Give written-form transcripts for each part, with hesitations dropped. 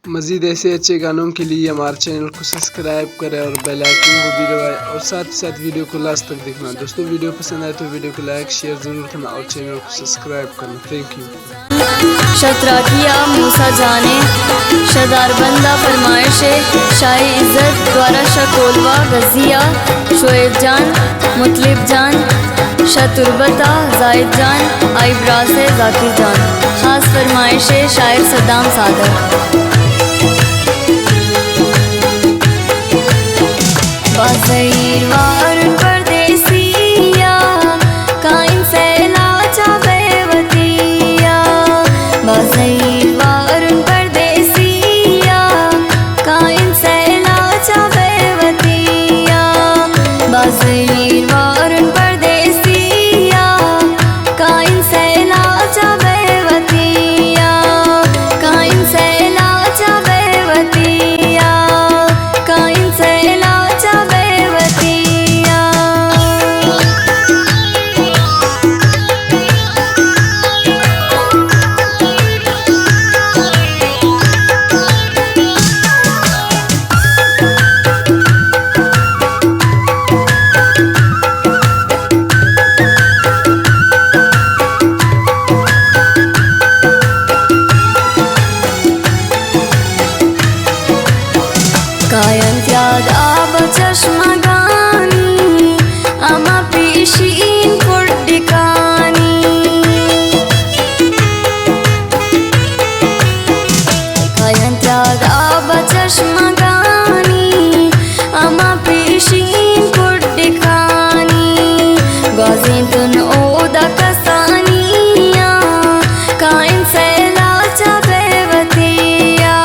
मज़ीद ऐसे अच्छे गानों के लिए हमारे चैनल को सब्सक्राइब करें और बेल आइकन को भी दबाएं और साथ ही साथ वीडियो को लास्ट तक देखना। दोस्तों वीडियो पसंद आए तो वीडियो को लाइक शेयर ज़रूर करना और चैनल को सब्सक्राइब करना। Thank you. शतरा किया मूसा जाने शदार बंदा फरमाइश शाही इज़्ज़त द्वारा शकोलवा गजिया शोएब जान मुतलिब जान शतुरबता जाहिद जान आइब्रा से जाकिर जान। ख़ास फरमाइश शायर सद्दाम सादर। बाज़ीर वारुन परदेसिया काइन फैला चावे वतिया। बाज़ीर वारुन परदेसिया काइन फैला चावे वतिया। बाज़ीर वारुन परदेसिया काइन फैला चावे वतिया। काइन फैला चावे वतिया। काइन फैला कायन त्याग आब चष्मा गानी आमा पिशीन पुड्डिकानी। कायन त्याग आब चष्मा गानी आमा पिशीन पुड्डिकानी। गाजीतुन ओदा कसानिया कायन फैला चावे वतिया।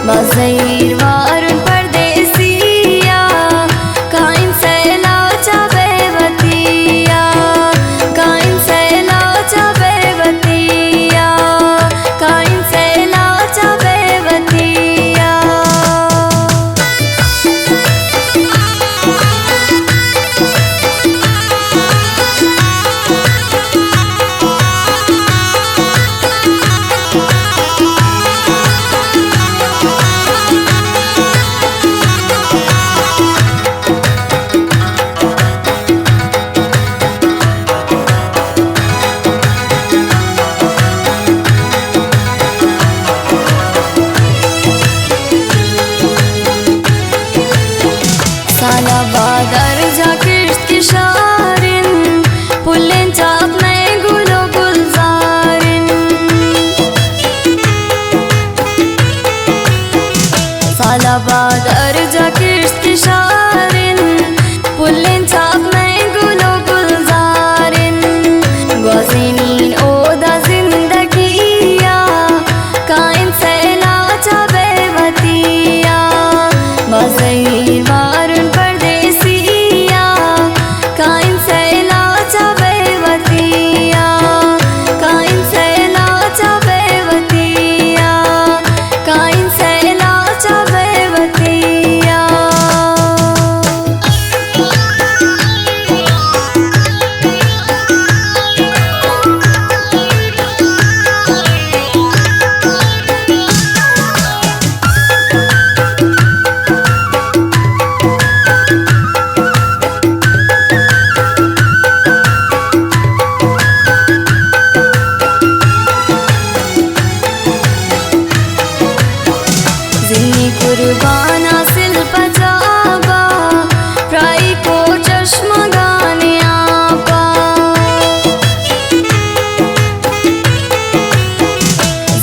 बाज़ीर वारुन परदेसिया काइन फैला चावे वतिया। काइन फैला चावे वतिया। काइन फैला चावे वतिया। साला बादर जाकिर की शारिन पुल्लें चाप में गुलो गुलजारिन। साला बादर जाकिर की शारिन पुल्लें चाप में गुलो गुलजारिन। ग्वाज़ीनीन ओदा जिंदगिया काइन फैला चावे वतिया। बाज़ीर वारुन परदेसिया काइन फैला चावे वतिया। काइन फैला चावे वतिया। काइन फैला चावे वतिया। जिन्नी कुर्बाना सिल पजाबा प्राई को चश्मा गाने आपा।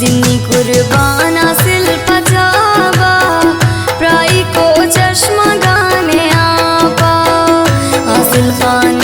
जिन्नी कुर्बाना सिल पजाबा प्राई को चश्मा गाने आपा। हासिल खान